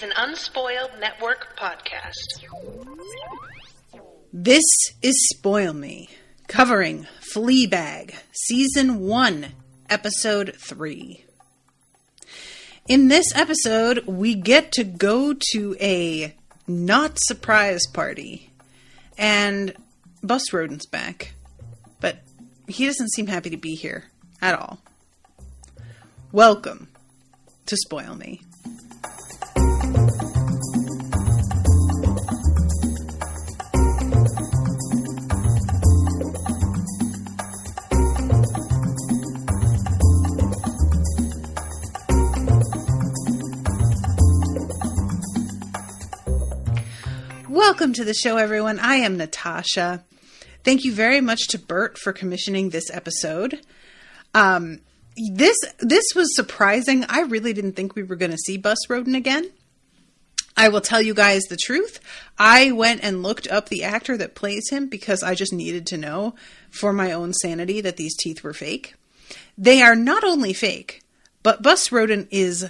an Unspoiled Network podcast. This is Spoil Me, covering Fleabag, Season 1, Episode 3. In this episode, we get to go to a not surprise party, and Bus Rodent's back, but he doesn't seem happy to be here at all. Welcome to Spoil Me. Welcome to the show, everyone. I am Natasha. Thank you very much to Bert for commissioning this episode. This was surprising. I really didn't think we were going to see Bus Rodent again. I will tell you guys the truth. I went and looked up the actor that plays him because I just needed to know for my own sanity that these teeth were fake. They are not only fake, but Bus Rodent is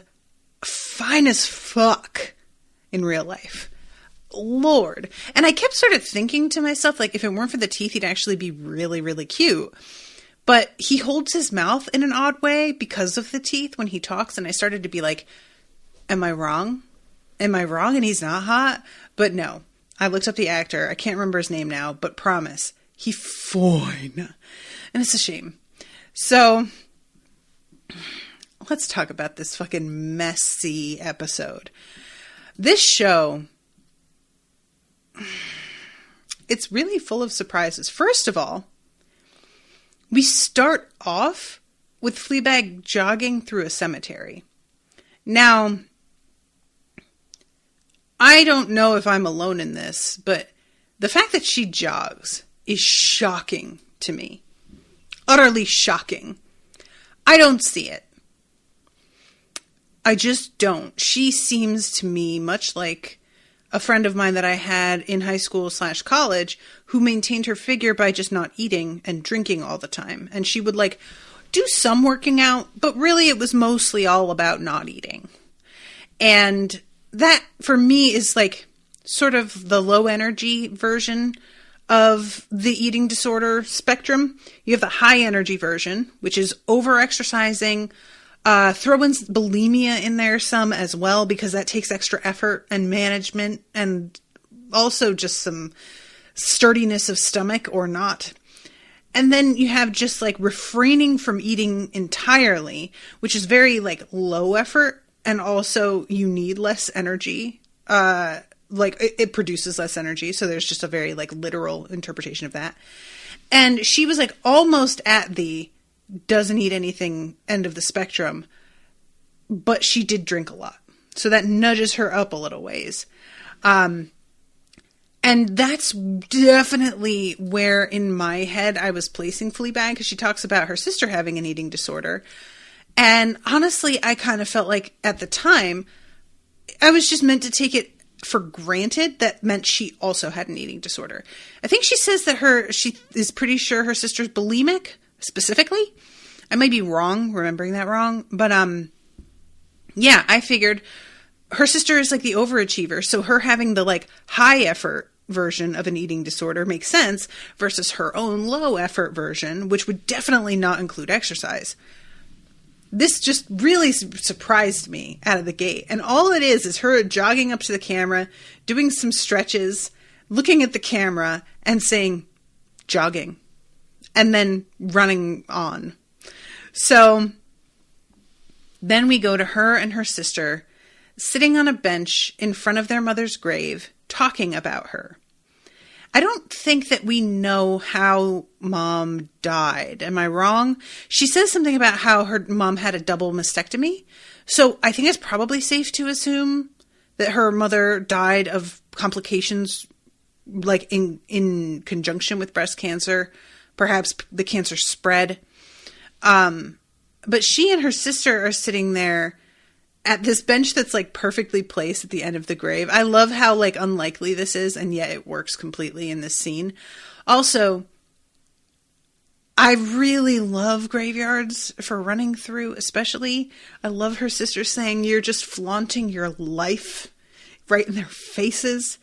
fine as fuck in real life. Lord. And I kept sort of thinking to myself, like, if it weren't for the teeth, he'd actually be really, really cute. But he holds his mouth in an odd way because of the teeth when he talks. And I started to be like, am I wrong? Am I wrong? And he's not hot? But no. I looked up the actor. I can't remember his name now, but promise. He's fine. And it's a shame. So let's talk about this fucking messy episode. This show, it's really full of surprises. First of all, we start off with Fleabag jogging through a cemetery. Now, I don't know if I'm alone in this, but the fact that she jogs is shocking to me. Utterly shocking. I don't see it. I just don't. She seems to me much like a friend of mine that I had in high school / college who maintained her figure by just not eating and drinking all the time. And she would like do some working out, but really it was mostly all about not eating. And that for me is like sort of the low energy version of the eating disorder spectrum. You have the high energy version, which is over exercising. Throw in bulimia in there some as well, because that takes extra effort and management and also just some sturdiness of stomach or not. And then you have just like refraining from eating entirely, which is very like low effort. And also you need less energy. Like it produces less energy. So there's just a very like literal interpretation of that. And she was like almost at the doesn't eat anything end of the spectrum, but she did drink a lot. So that nudges her up a little ways. And that's definitely where in my head I was placing Fleabag, because she talks about her sister having an eating disorder. And honestly, I kind of felt like at the time, I was just meant to take it for granted that meant she also had an eating disorder. I think she says that she is pretty sure her sister's bulimic. Specifically, I might be wrong, remembering that wrong, but yeah, I figured her sister is like the overachiever, so her having the like high effort version of an eating disorder makes sense versus her own low effort version, which would definitely not include exercise. This just really surprised me out of the gate, and all it is her jogging up to the camera, doing some stretches, looking at the camera, and saying, jogging. And then running on. So then we go to her and her sister sitting on a bench in front of their mother's grave talking about her. I don't think that we know how mom died. Am I wrong? She says something about how her mom had a double mastectomy. So I think it's probably safe to assume that her mother died of complications like in conjunction with breast cancer. Perhaps the cancer spread. But she and her sister are sitting there at this bench that's like perfectly placed at the end of the grave. I love how like unlikely this is, and yet it works completely in this scene. Also, I really love graveyards for running through, especially. I love her sister saying, you're just flaunting your life right in their faces.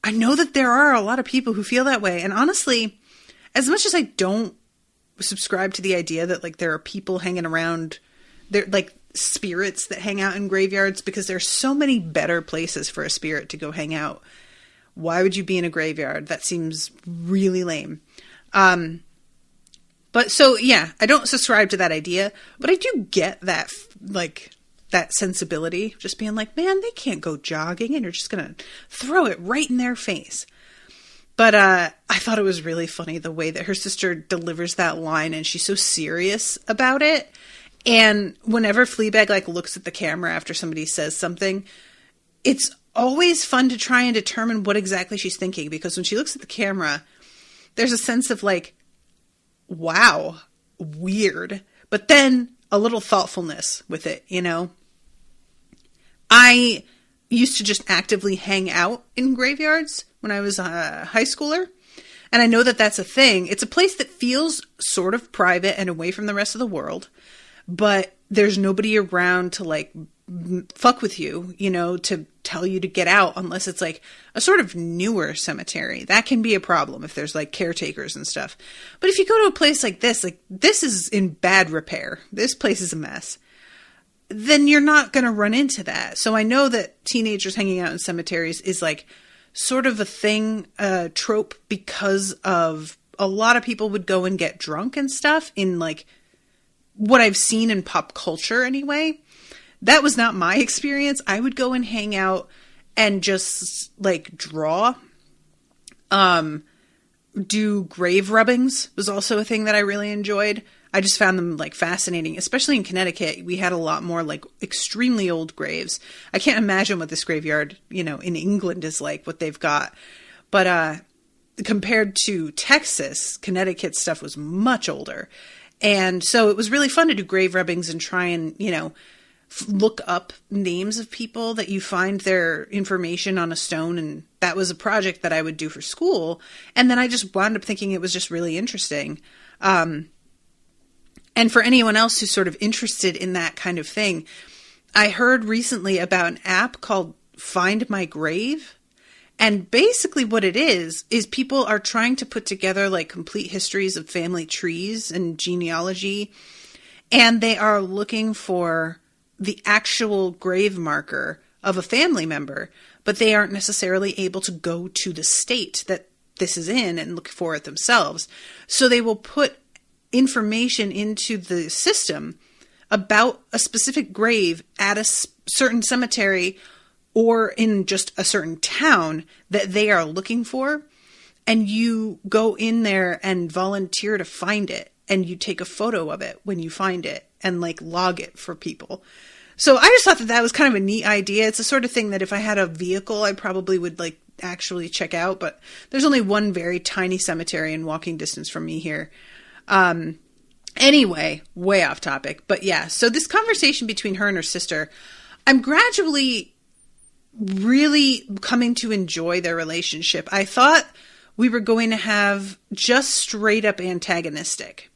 I know that there are a lot of people who feel that way. And honestly, as much as I don't subscribe to the idea that like there are people hanging around, they're like spirits that hang out in graveyards, because there's so many better places for a spirit to go hang out. Why would you be in a graveyard? That seems really lame. But so, yeah, I don't subscribe to that idea, but I do get that, like, that sensibility, just being like, man, they can't go jogging and you're just going to throw it right in their face. But I thought it was really funny the way that her sister delivers that line, and she's so serious about it. And whenever Fleabag like looks at the camera after somebody says something, it's always fun to try and determine what exactly she's thinking, because when she looks at the camera, there's a sense of like, wow, weird, but then a little thoughtfulness with it, you know? I used to just actively hang out in graveyards when I was a high schooler. And I know that that's a thing. It's a place that feels sort of private and away from the rest of the world, but there's nobody around to like fuck with you, you know, to tell you to get out, unless it's like a sort of newer cemetery. That can be a problem if there's like caretakers and stuff. But if you go to a place like this is in bad repair, this place is a mess, then you're not going to run into that. So I know that teenagers hanging out in cemeteries is like sort of a thing, a trope, because of a lot of people would go and get drunk and stuff in like what I've seen in pop culture anyway. That was not my experience. I would go and hang out and just like draw. Do grave rubbings was also a thing that I really enjoyed. I just found them like fascinating, especially in Connecticut. We had a lot more like extremely old graves. I can't imagine what this graveyard, you know, in England is like, what they've got. But compared to Texas, Connecticut stuff was much older. And so it was really fun to do grave rubbings and try and, you know, look up names of people that you find their information on a stone. And that was a project that I would do for school. And then I just wound up thinking it was just really interesting. And for anyone else who's sort of interested in that kind of thing, I heard recently about an app called Find My Grave. And basically what it is people are trying to put together like complete histories of family trees and genealogy. And they are looking for the actual grave marker of a family member, but they aren't necessarily able to go to the state that this is in and look for it themselves. So they will put information into the system about a specific grave at a certain cemetery or in just a certain town that they are looking for. And you go in there and volunteer to find it. And you take a photo of it when you find it and like log it for people. So I just thought that was kind of a neat idea. It's the sort of thing that if I had a vehicle, I probably would like actually check out, but there's only one very tiny cemetery in walking distance from me here. Anyway, way off topic, but yeah. So this conversation between her and her sister, I'm gradually really coming to enjoy their relationship. I thought we were going to have just straight up antagonistic.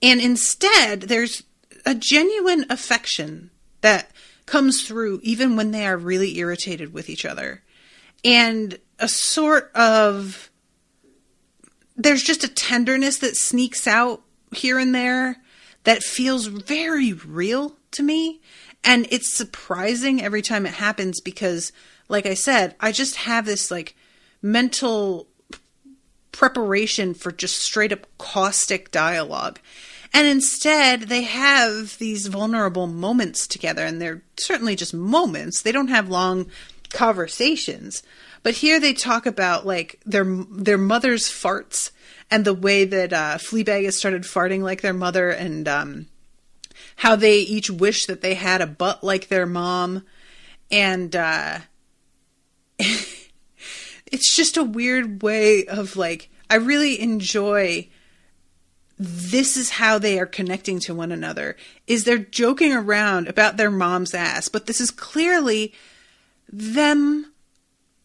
And instead, there's a genuine affection that comes through even when they are really irritated with each other. And a sort of, there's just a tenderness that sneaks out here and there that feels very real to me. And it's surprising every time it happens because, like I said, I just have this like mental preparation for just straight up caustic dialogue. And instead, they have these vulnerable moments together, and they're certainly just moments. They don't have long conversations. But here they talk about like their mother's farts and the way that Fleabag has started farting like their mother, and how they each wish that they had a butt like their mom. And it's just a weird way of like, I really enjoy, this is how they are connecting to one another, is they're joking around about their mom's ass, but this is clearly them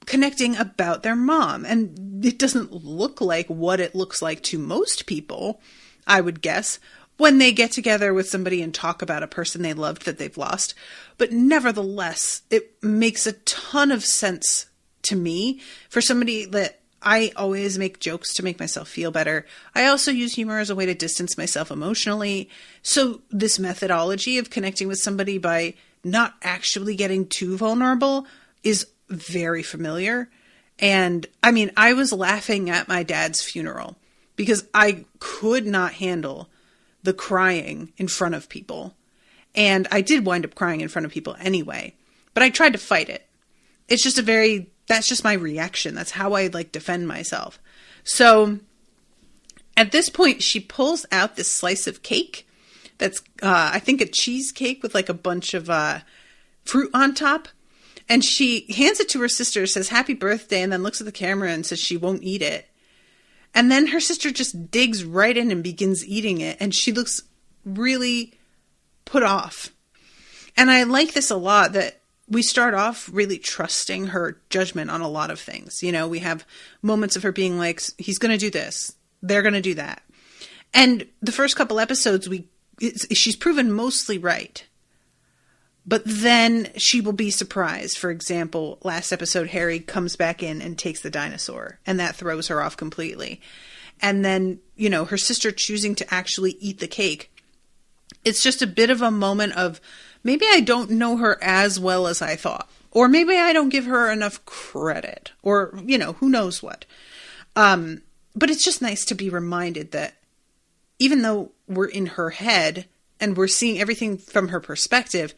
connecting about their mom. And it doesn't look like what it looks like to most people, I would guess, when they get together with somebody and talk about a person they loved that they've lost. But nevertheless, it makes a ton of sense to me for somebody that I always make jokes to make myself feel better. I also use humor as a way to distance myself emotionally. So this methodology of connecting with somebody by not actually getting too vulnerable is very familiar. And I mean, I was laughing at my dad's funeral because I could not handle the crying in front of people. And I did wind up crying in front of people anyway, but I tried to fight it. It's just that's just my reaction. That's how I defend myself. So at this point, she pulls out this slice of cake. That's, I think, a cheesecake with a bunch of fruit on top. And she hands it to her sister, says happy birthday, and then looks at the camera and says she won't eat it. And then her sister just digs right in and begins eating it. And she looks really put off. And I like this a lot, that we start off really trusting her judgment on a lot of things. You know, we have moments of her being like, he's going to do this. They're going to do that. And the first couple episodes, she's proven mostly right. But then she will be surprised. For example, last episode, Harry comes back in and takes the dinosaur, and that throws her off completely. And then, her sister choosing to actually eat the cake. It's just a bit of a moment of, maybe I don't know her as well as I thought. Or maybe I don't give her enough credit. Or, who knows what. But it's just nice to be reminded that even though we're in her head and we're seeing everything from her perspective,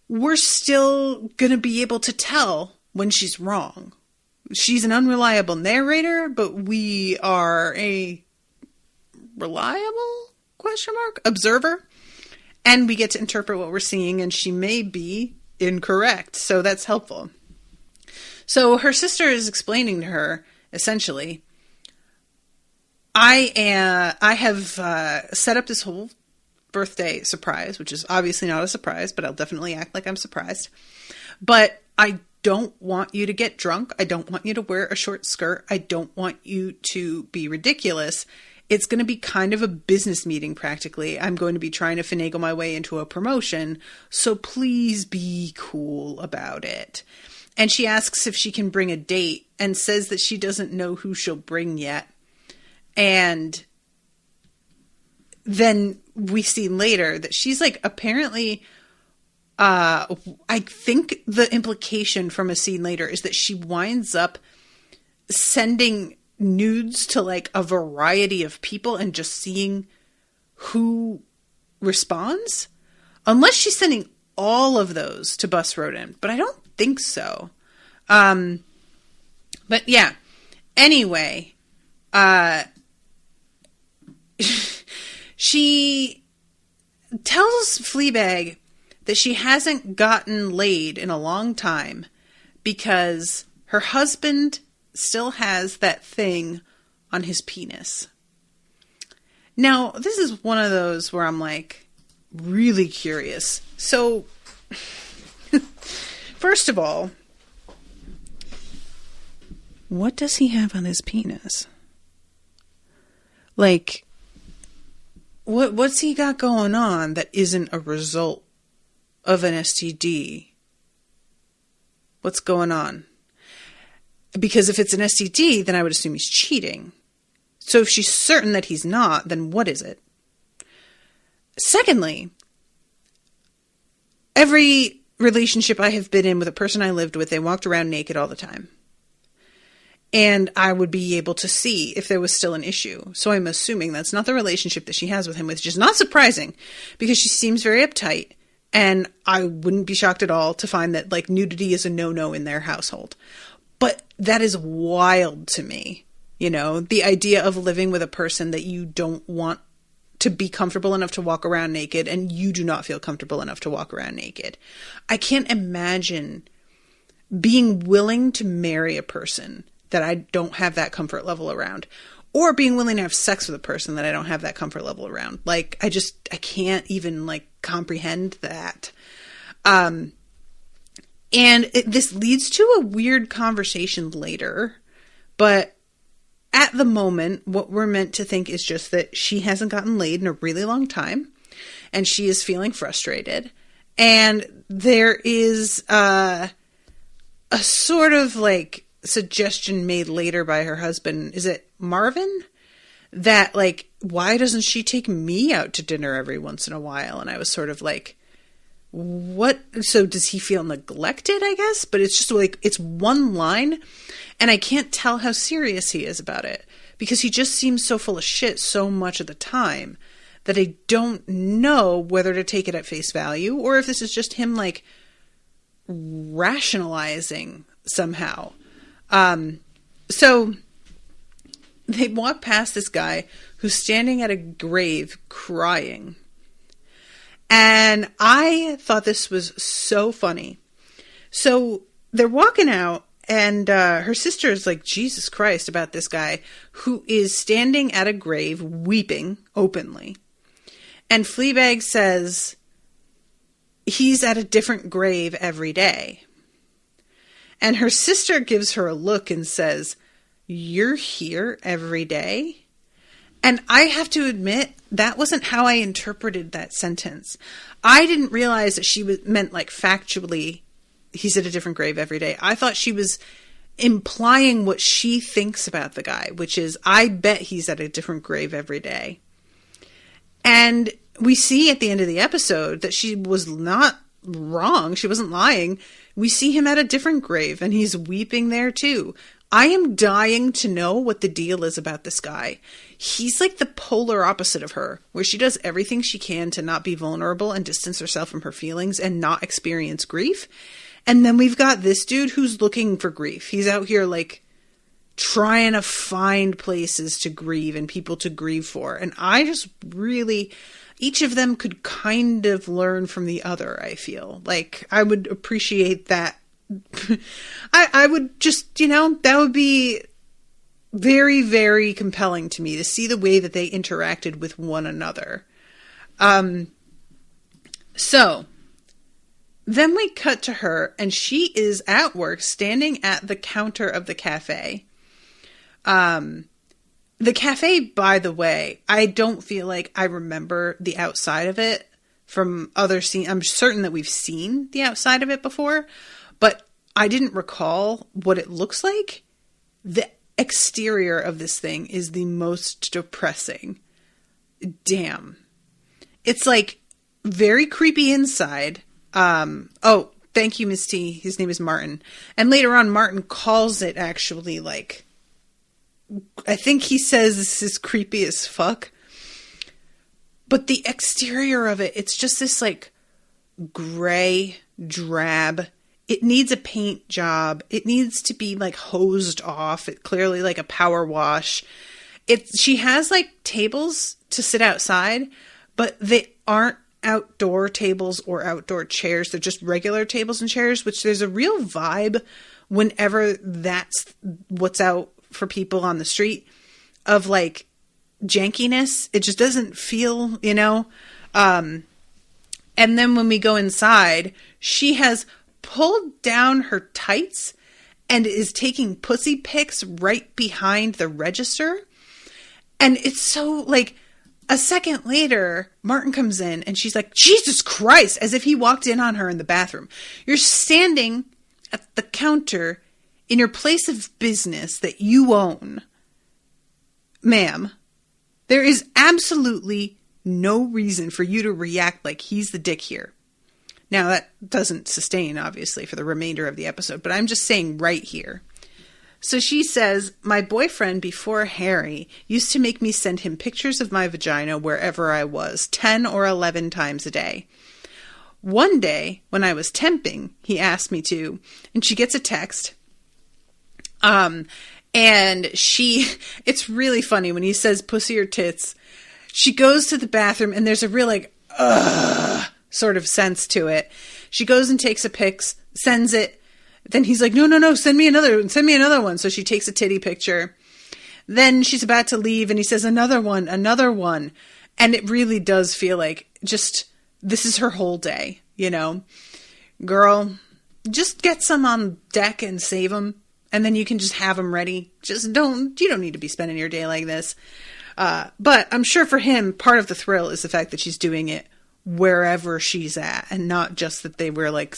we're still going to be able to tell when she's wrong. She's an unreliable narrator, but we are a reliable observer. And we get to interpret what we're seeing, and she may be incorrect. So that's helpful. So her sister is explaining to her, essentially, I have set up this whole birthday surprise, which is obviously not a surprise, but I'll definitely act like I'm surprised. But I don't want you to get drunk. I don't want you to wear a short skirt. I don't want you to be ridiculous. It's going to be kind of a business meeting, practically. I'm going to be trying to finagle my way into a promotion, so please be cool about it. And she asks if she can bring a date and says that she doesn't know who she'll bring yet. And then we see later that she's apparently, I think the implication from a scene later is that she winds up sending nudes to a variety of people and just seeing who responds, unless she's sending all of those to Bus Rodent, but I don't think so. But yeah, anyway, she tells Fleabag that she hasn't gotten laid in a long time because her husband still has that thing on his penis. Now, this is one of those where I'm really curious. So, first of all, what does he have on his penis? What's he got going on that isn't a result of an STD? What's going on? Because if it's an STD, then I would assume he's cheating. So if she's certain that he's not, then what is it? Secondly, every relationship I have been in with a person I lived with, they walked around naked all the time. And I would be able to see if there was still an issue. So I'm assuming that's not the relationship that she has with him, which is not surprising because she seems very uptight. And I wouldn't be shocked at all to find that nudity is a no-no in their household. But that is wild to me. The idea of living with a person that you don't want to be comfortable enough to walk around naked, and you do not feel comfortable enough to walk around naked. I can't imagine being willing to marry a person that I don't have that comfort level around, or being willing to have sex with a person that I don't have that comfort level around. I can't even comprehend that. And this leads to a weird conversation later, but at the moment, what we're meant to think is just that she hasn't gotten laid in a really long time, and she is feeling frustrated. And there is a sort of like suggestion made later by her husband. Is it Marvin? That like, why doesn't she take me out to dinner every once in a while? And I was sort of like, what? So does he feel neglected, I guess? But it's just like, it's one line, and I can't tell how serious he is about it, because he just seems so full of shit so much of the time that I don't know whether to take it at face value, or if this is just him like rationalizing somehow. So they walk past this guy who's standing at a grave crying. And I thought this was so funny. So they're walking out, and her sister is like, Jesus Christ, about this guy who is standing at a grave weeping openly. And Fleabag says he's at a different grave every day. And her sister gives her a look and says, you're here every day? And I have to admit, that wasn't how I interpreted that sentence. I didn't realize that she meant like factually, he's at a different grave every day. I thought she was implying what she thinks about the guy, which is, I bet he's at a different grave every day. And we see at the end of the episode that she was not wrong. She wasn't lying. We see him at a different grave, and he's weeping there too. I am dying to know what the deal is about this guy. He's like the polar opposite of her, where she does everything she can to not be vulnerable and distance herself from her feelings and not experience grief. And then we've got this dude who's looking for grief. He's out here like trying to find places to grieve and people to grieve for. And I just really, each of them could kind of learn from the other, I feel. Like, I would appreciate that. I would just, that would be very, very compelling to me to see the way that they interacted with one another. So then we cut to her, and she is at work standing at the counter of the cafe. The cafe, by the way, I don't feel like I remember the outside of it from other scenes. I'm certain that we've seen the outside of it before, but I didn't recall what it looks like. The exterior of this thing is the most depressing. Damn. It's like very creepy inside. Oh, thank you, Miss T. His name is Martin. And later on, Martin calls it actually like, I think he says this is creepy as fuck. But the exterior of it, it's just this like gray, drab. It needs a paint job. It needs to be like hosed off. It clearly like a power wash. She has like tables to sit outside, but they aren't outdoor tables or outdoor chairs. They're just regular tables and chairs, which there's a real vibe whenever that's what's out for people on the street of like jankiness. It just doesn't feel, and then when we go inside, she has pulled down her tights and is taking pussy pics right behind the register. And it's so like a second later, Martin comes in and she's like, Jesus Christ, as if he walked in on her in the bathroom. You're standing at the counter in your place of business that you own. Ma'am, there is absolutely no reason for you to react like he's the dick here. Now, that doesn't sustain, obviously, for the remainder of the episode, but I'm just saying right here. So she says, my boyfriend before Harry used to make me send him pictures of my vagina wherever I was, 10 or 11 times a day. One day, when I was temping, he asked me to, and she gets a text. And it's really funny when he says pussy or tits. She goes to the bathroom and there's a real like, ugh, sort of sense to it. She goes and takes a pic, sends it. Then he's like, no, send me another one. So she takes a titty picture. Then she's about to leave and he says, another one. And it really does feel like just, this is her whole day, Girl, just get some on deck and save them and then you can just have them ready. You don't need to be spending your day like this. But I'm sure for him, part of the thrill is the fact that she's doing it wherever she's at, and not just that they were like,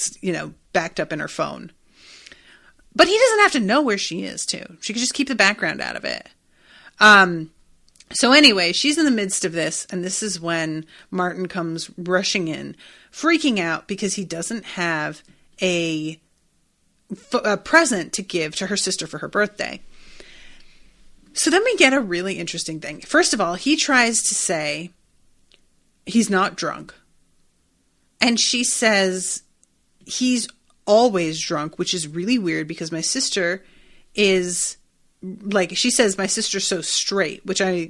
backed up in her phone. But he doesn't have to know where she is, too. She could just keep the background out of it. So anyway, she's in the midst of this, and this is when Martin comes rushing in, freaking out because he doesn't have a present to give to her sister for her birthday. So then we get a really interesting thing. First of all, he tries to say he's not drunk. And she says he's always drunk, which is really weird because my sister is... she says, my sister's so straight, which I,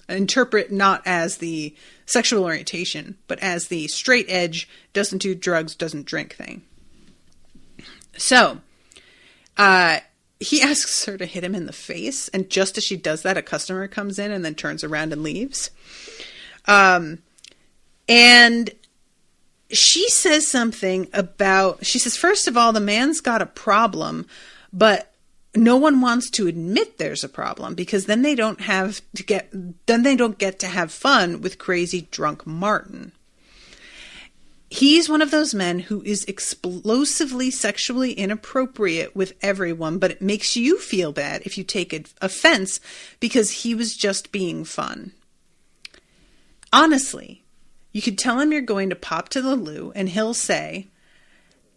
interpret not as the sexual orientation, but as the straight edge, doesn't do drugs, doesn't drink thing. So, he asks her to hit him in the face, and just as she does that, a customer comes in and then turns around and leaves. And she says something about, she says, first of all, the man's got a problem, but no one wants to admit there's a problem because then they don't get to have fun with crazy drunk Martin. He's one of those men who is explosively sexually inappropriate with everyone, but it makes you feel bad if you take offense because he was just being fun. Honestly, you could tell him you're going to pop to the loo and he'll say,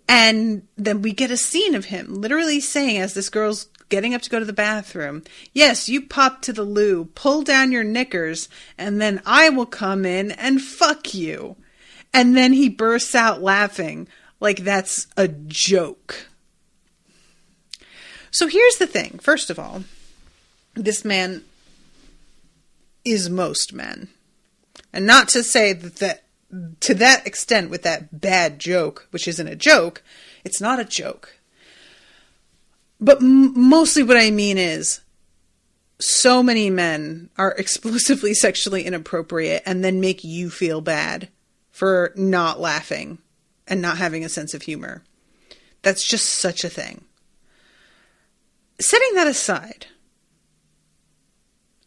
and then we get a scene of him literally saying, as this girl's getting up to go to the bathroom, yes, you pop to the loo, pull down your knickers, and then I will come in and fuck you. And then he bursts out laughing like that's a joke. So here's the thing. First of all, this man is most men. And not to say that to that extent with that bad joke, which isn't a joke, it's not a joke. But mostly what I mean is so many men are explosively sexually inappropriate and then make you feel bad for not laughing and not having a sense of humor. That's just such a thing. Setting that aside,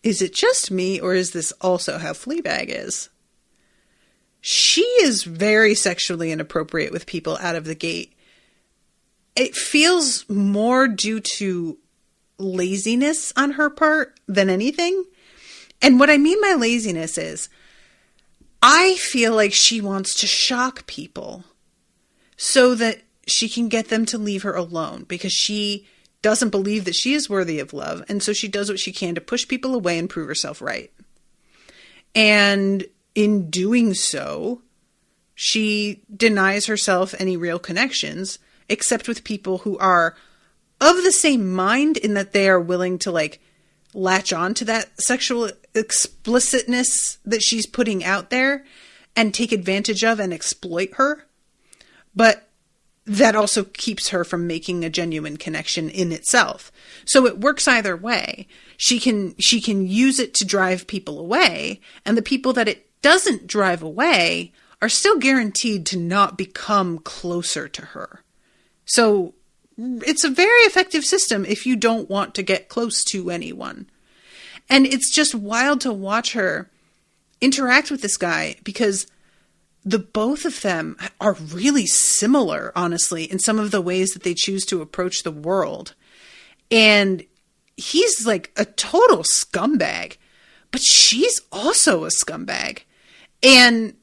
is it just me or is this also how Fleabag is? She is very sexually inappropriate with people out of the gate. It feels more due to laziness on her part than anything. And what I mean by laziness is, I feel like she wants to shock people so that she can get them to leave her alone because she doesn't believe that she is worthy of love. And so she does what she can to push people away and prove herself right. And in doing so, she denies herself any real connections, except with people who are of the same mind in that they are willing to latch on to that sexual explicitness that she's putting out there and take advantage of and exploit her. But that also keeps her from making a genuine connection in itself. So it works either way. She can use it to drive people away, and the people that it doesn't drive away are still guaranteed to not become closer to her. So it's a very effective system if you don't want to get close to anyone. And it's just wild to watch her interact with this guy because the both of them are really similar, honestly, in some of the ways that they choose to approach the world. And he's like a total scumbag, but she's also a scumbag. And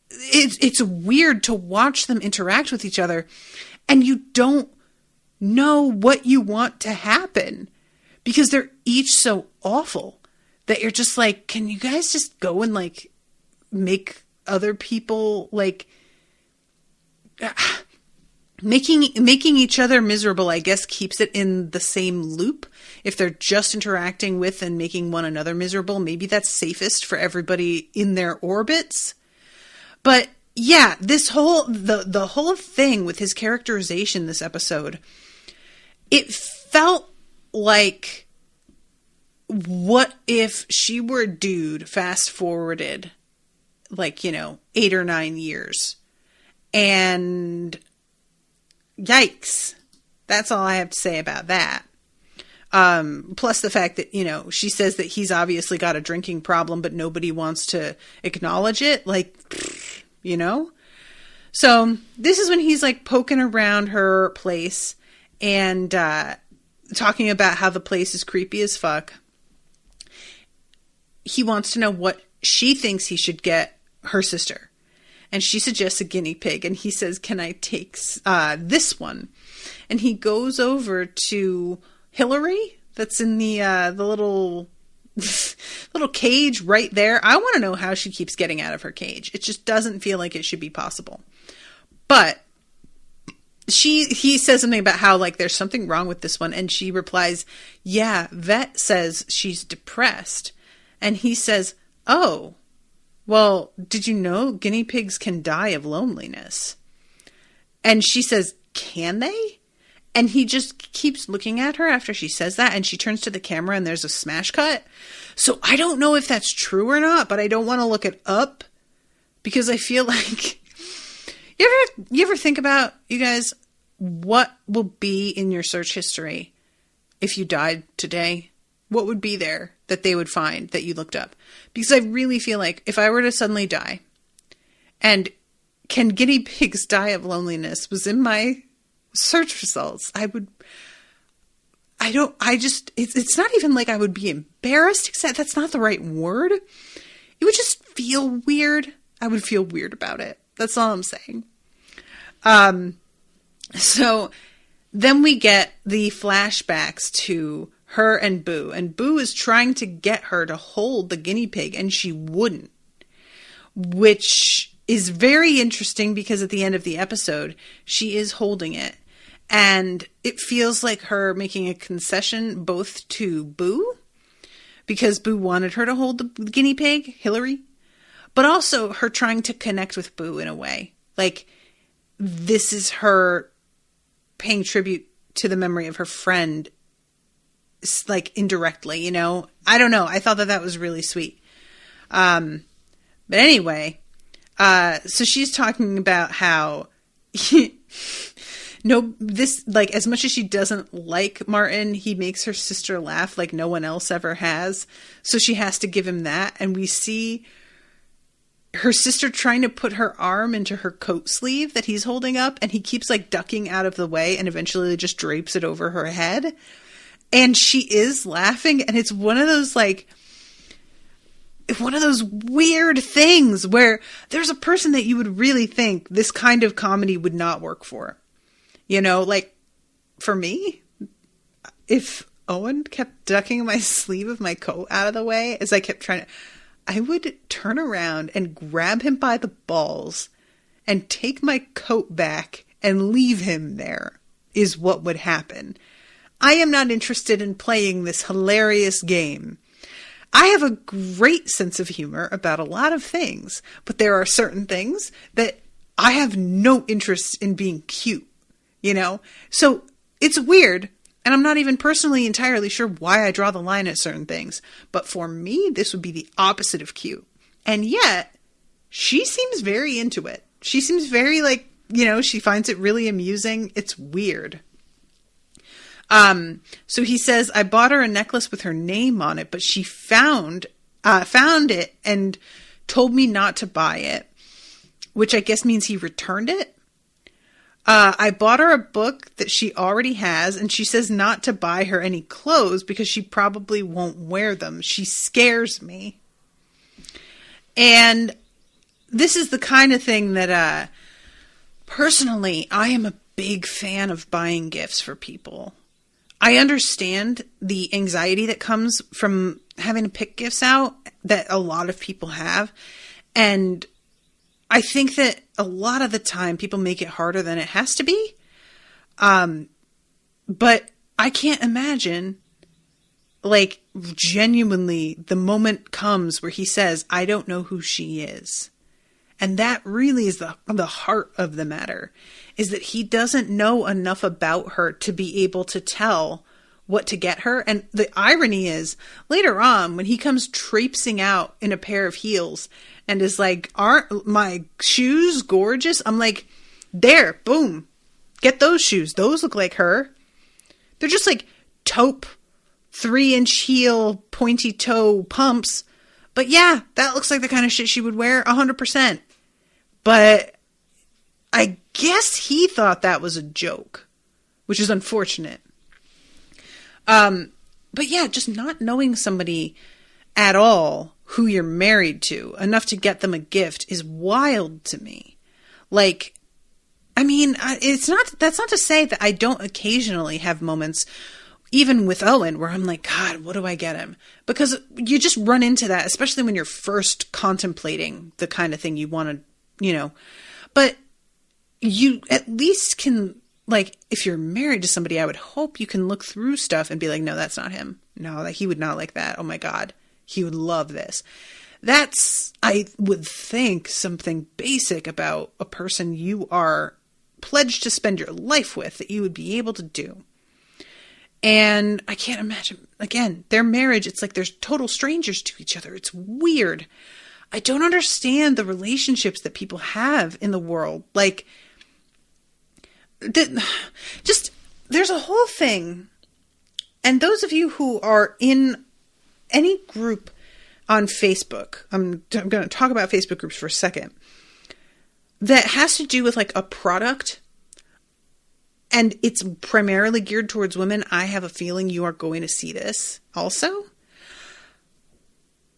it's weird to watch them interact with each other and you don't know what you want to happen because they're each so awful that you're just like, can you guys just go and make other people making each other miserable, I guess, keeps it in the same loop. If they're just interacting with and making one another miserable, maybe that's safest for everybody in their orbits. But yeah, this whole, the whole thing with his characterization this episode, it felt like, what if she were a dude fast forwarded 8 or 9 years, and yikes, That's all I have to say about that. Plus the fact that, she says that he's obviously got a drinking problem, but nobody wants to acknowledge it. Like, So this is when he's like poking around her place and talking about how the place is creepy as fuck. He wants to know what she thinks he should get her sister. And she suggests a guinea pig. And he says, can I take this one? And he goes over to Hillary, that's in the little cage right there. I want to know how she keeps getting out of her cage. It just doesn't feel like it should be possible. But he says something about how like there's something wrong with this one, and she replies, "Yeah, vet says she's depressed." And he says, "Oh, well, did you know guinea pigs can die of loneliness?" And she says, "Can they?" And he just keeps looking at her after she says that, and she turns to the camera and there's a smash cut. So I don't know if that's true or not, but I don't want to look it up because I feel like you ever think about, you guys, what will be in your search history if you died today? What would be there that they would find that you looked up? Because I really feel like if I were to suddenly die and can guinea pigs die of loneliness was in my search results, it's not even like I would be embarrassed, except that's not the right word. It would just feel weird. I would feel weird about it. That's all I'm saying. So then we get the flashbacks to her and Boo is trying to get her to hold the guinea pig and she wouldn't, which is very interesting because at the end of the episode, she is holding it. And it feels like her making a concession both to Boo, because Boo wanted her to hold the guinea pig, Hillary, but also her trying to connect with Boo in a way. Like, this is her paying tribute to the memory of her friend, like indirectly, I don't know. I thought that was really sweet. But anyway, so she's talking about how as much as she doesn't like Martin, he makes her sister laugh like no one else ever has. So she has to give him that. And we see her sister trying to put her arm into her coat sleeve that he's holding up. And he keeps like ducking out of the way and eventually just drapes it over her head. And she is laughing. And it's one of those weird things where there's a person that you would really think this kind of comedy would not work for. Like for me, if Owen kept ducking my sleeve of my coat out of the way as I kept trying to, I would turn around and grab him by the balls and take my coat back and leave him there is what would happen. I am not interested in playing this hilarious game. I have a great sense of humor about a lot of things, but there are certain things that I have no interest in being cute. So it's weird. And I'm not even personally entirely sure why I draw the line at certain things. But for me, this would be the opposite of cute. And yet, she seems very into it. She seems very she finds it really amusing. It's weird. So he says, I bought her a necklace with her name on it, but she found it and told me not to buy it, which I guess means he returned it. I bought her a book that she already has, and she says not to buy her any clothes because she probably won't wear them. She scares me. And this is the kind of thing that, personally, I am a big fan of buying gifts for people. I understand the anxiety that comes from having to pick gifts out that a lot of people have. And I think that a lot of the time people make it harder than it has to be. But I can't imagine, genuinely, the moment comes where he says, I don't know who she is. And that really is the heart of the matter, is that he doesn't know enough about her to be able to tell what to get her. And the irony is, later on, when he comes traipsing out in a pair of heels and is like, aren't my shoes gorgeous? I'm like, there, boom, get those shoes. Those look like her. They're just like taupe, 3-inch heel, pointy toe pumps. But yeah, that looks like the kind of shit she would wear 100%. But I guess he thought that was a joke, which is unfortunate. But yeah, just not knowing somebody at all who you're married to enough to get them a gift is wild to me. Like, I mean, that's not to say that I don't occasionally have moments, even with Owen, where I'm like, God, what do I get him? Because you just run into that, especially when you're first contemplating the kind of thing you want to, but you at least can, like, if you're married to somebody, I would hope you can look through stuff and be like, no, that's not him. No, that he would not like that. Oh my God, he would love this. That's, I would think, something basic about a person you are pledged to spend your life with that you would be able to do. And I can't imagine, again, their marriage, it's like they're total strangers to each other. It's weird. I don't understand the relationships that people have in the world. Like, there's a whole thing. And those of you who are in any group on Facebook, I'm going to talk about Facebook groups for a second, that has to do with like a product, and it's primarily geared towards women. I have a feeling you are going to see this also.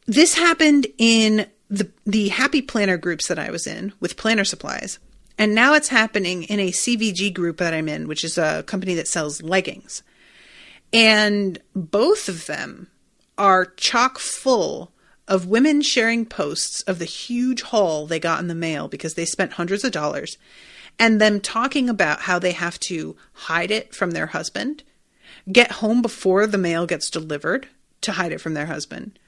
This happened in the Happy Planner groups that I was in with planner supplies. And now it's happening in a CVG group that I'm in, which is a company that sells leggings. And both of them are chock full of women sharing posts of the huge haul they got in the mail because they spent hundreds of dollars, and them talking about how they have to hide it from their husband, get home before the mail gets delivered to hide it from their husband.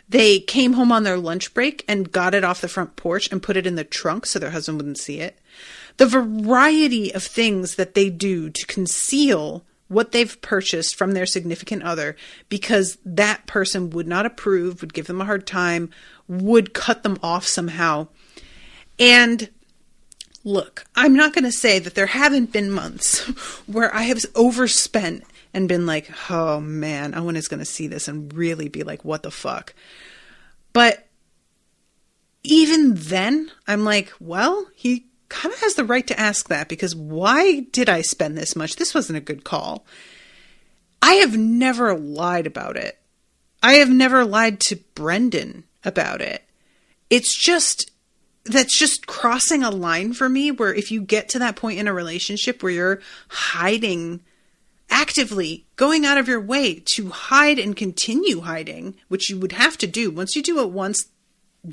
They came home on their lunch break and got it off the front porch and put it in the trunk so their husband wouldn't see it. The variety of things that they do to conceal what they've purchased from their significant other because that person would not approve, would give them a hard time, would cut them off somehow. And look, I'm not going to say that there haven't been months where I have overspent and been like, oh man, Owen is going to see this and really be like, what the fuck? But even then, I'm like, well, he kind of has the right to ask that, because why did I spend this much? This wasn't a good call. I have never lied about it. I have never lied to Brendan about it. It's just, that's just crossing a line for me, where if you get to that point in a relationship where you're hiding, actively going out of your way to hide and continue hiding, which you would have to do. Once you do it once,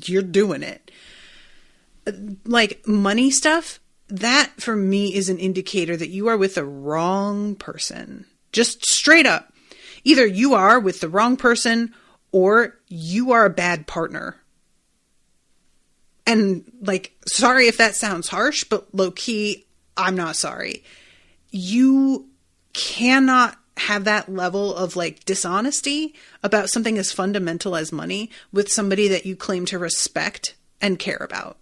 you're doing it. Like money stuff, that for me is an indicator that you are with the wrong person. Just straight up. Either you are with the wrong person or you are a bad partner. And like, sorry if that sounds harsh, but low key, I'm not sorry. You cannot have that level of like dishonesty about something as fundamental as money with somebody that you claim to respect and care about,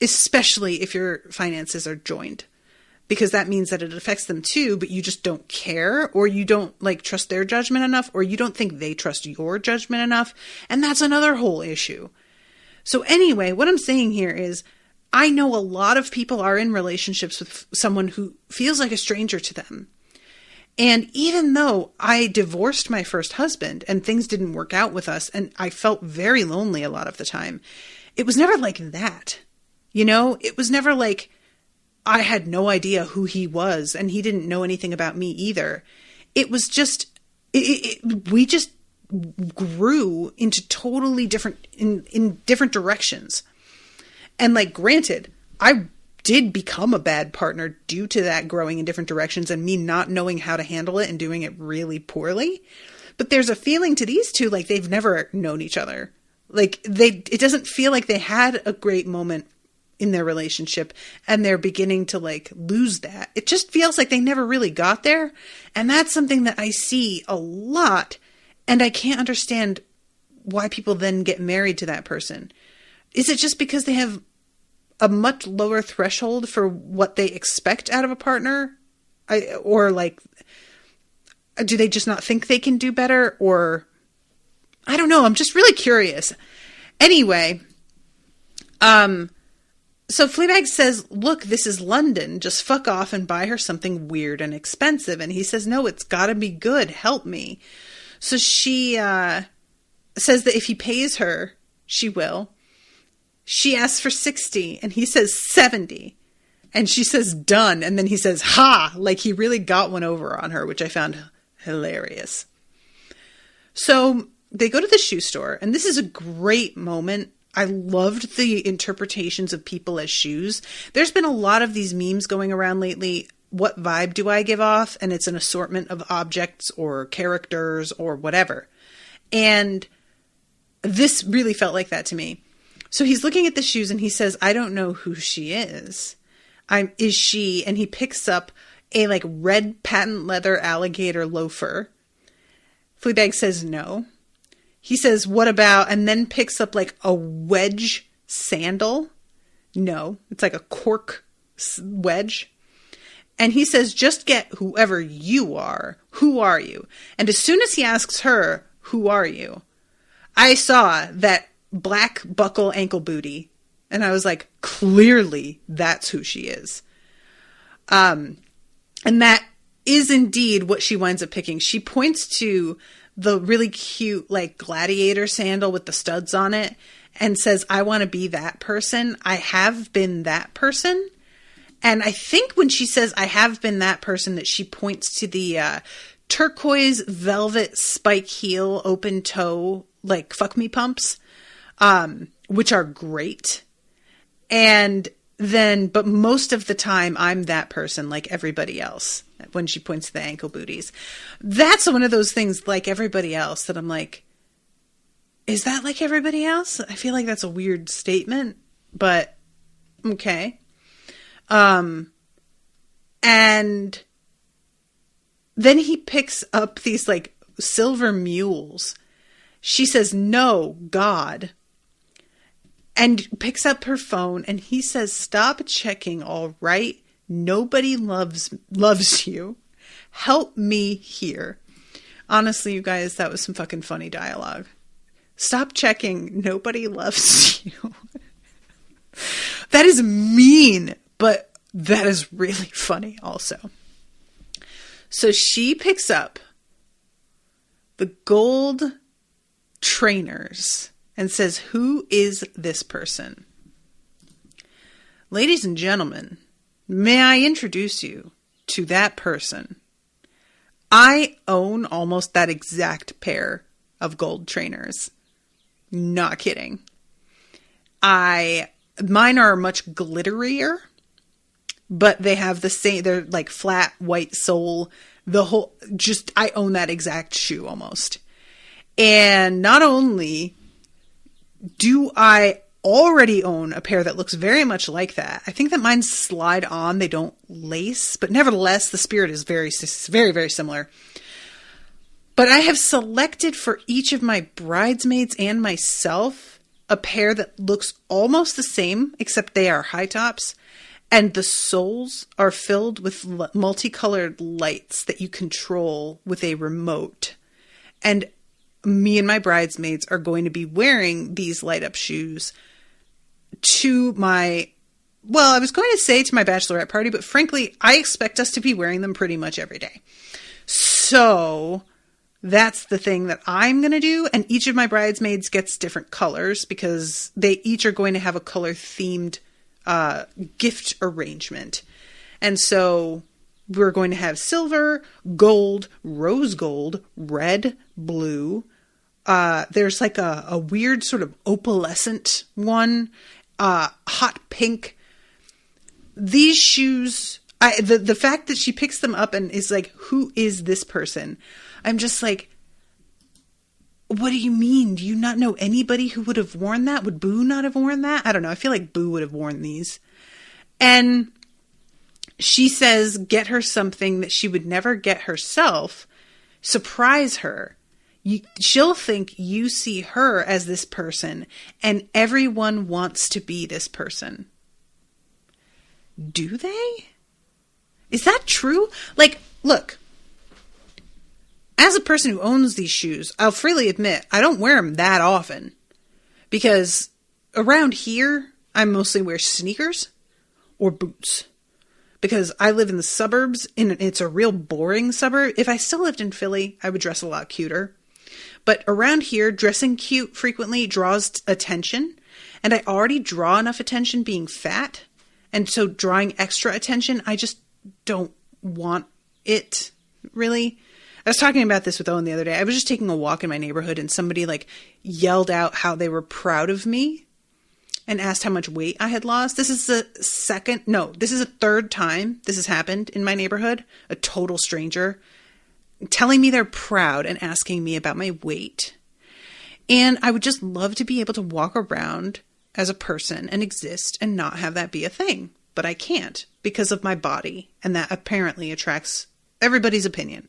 especially if your finances are joined, because that means that it affects them too, but you just don't care, or you don't like trust their judgment enough, or you don't think they trust your judgment enough. And that's another whole issue. So anyway, what I'm saying here is I know a lot of people are in relationships with someone who feels like a stranger to them. And even though I divorced my first husband and things didn't work out with us, and I felt very lonely a lot of the time, it was never like that. You know, it was never like I had no idea who he was and he didn't know anything about me either. It was just, we just grew into totally different, in different directions. And like, granted, I did become a bad partner due to that growing in different directions and me not knowing how to handle it and doing it really poorly. But there's a feeling to these two like they've never known each other. Like it doesn't feel like they had a great moment in their relationship and they're beginning to like lose that. It just feels like they never really got there. And that's something that I see a lot. And I can't understand why people then get married to that person. Is it just because they have a much lower threshold for what they expect out of a partner? do they just not think they can do better? Or I don't know. I'm just really curious. Anyway, so Fleabag says, look, this is London. Just fuck off and buy her something weird and expensive. And he says, no, it's gotta be good. Help me. So she says that if he pays her, she will. She asks for 60 and he says 70. And she says, done. And then he says, ha! Like he really got one over on her, which I found hilarious. So they go to the shoe store, and this is a great moment. I loved the interpretations of people as shoes. There's been a lot of these memes going around lately. What vibe do I give off? And it's an assortment of objects or characters or whatever. And this really felt like that to me. So he's looking at the shoes and he says, I don't know who she is. Is she? And he picks up a like red patent leather alligator loafer. Fleabag says no. He says, what about, and then picks up like a wedge sandal. No, it's like a cork wedge. And he says, just get whoever you are. Who are you? And as soon as he asks her, who are you? I saw that black buckle ankle booty. And I was like, clearly that's who she is. And that is indeed what she winds up picking. She points to the really cute, like, gladiator sandal with the studs on it and says, I want to be that person. I have been that person. And I think when she says, I have been that person, that she points to the turquoise velvet spike heel, open toe, like, fuck me pumps, which are great. And then, but most of the time, I'm that person like everybody else when she points to the ankle booties. That's one of those things like everybody else that I'm like, is that like everybody else? I feel like that's a weird statement, but okay. And then he picks up these like silver mules. She says, no, God. And picks up her phone and he says, stop checking, all right? Nobody loves you. Help me here. Honestly, you guys, that was some fucking funny dialogue. Stop checking. Nobody loves you. That is mean, but that is really funny also. So she picks up the gold trainers and says, who is this person? Ladies and gentlemen, may I introduce you to that person? I own almost that exact pair of gold trainers. Not kidding. Mine are much glitterier, but they have the same, they're like flat white sole. I own that exact shoe almost. And not only do I already own a pair that looks very much like that. I think that mine slide on. They don't lace, but nevertheless, the spirit is very, very, very similar. But I have selected for each of my bridesmaids and myself a pair that looks almost the same, except they are high tops. And the soles are filled with multicolored lights that you control with a remote. And me and my bridesmaids are going to be wearing these light up shoes to I was going to say to my bachelorette party, but frankly, I expect us to be wearing them pretty much every day. So that's the thing that I'm going to do. And each of my bridesmaids gets different colors because they each are going to have a color themed gift arrangement. And so we're going to have silver, gold, rose gold, red, blue. There's like a weird sort of opalescent one, hot pink. These shoes, the fact that she picks them up and is like, who is this person? I'm just like, what do you mean? Do you not know anybody who would have worn that? Would Boo not have worn that? I don't know. I feel like Boo would have worn these. And she says, get her something that she would never get herself. Surprise her. She'll think you see her as this person, and everyone wants to be this person. Do they? Is that true? Like, look, As a person who owns these shoes, I'll freely admit I don't wear them that often because around here, I mostly wear sneakers or boots because I live in the suburbs and it's a real boring suburb. If I still lived in Philly, I would dress a lot cuter. But around here, dressing cute frequently draws attention, and I already draw enough attention being fat. And so drawing extra attention, I just don't want it, really. I was talking about this with Owen the other day. I was just taking a walk in my neighborhood and somebody like yelled out how they were proud of me and asked how much weight I had lost. This is a third time this has happened in my neighborhood. A total stranger telling me they're proud and asking me about my weight. And I would just love to be able to walk around as a person and exist and not have that be a thing. But I can't because of my body, and that apparently attracts everybody's opinion.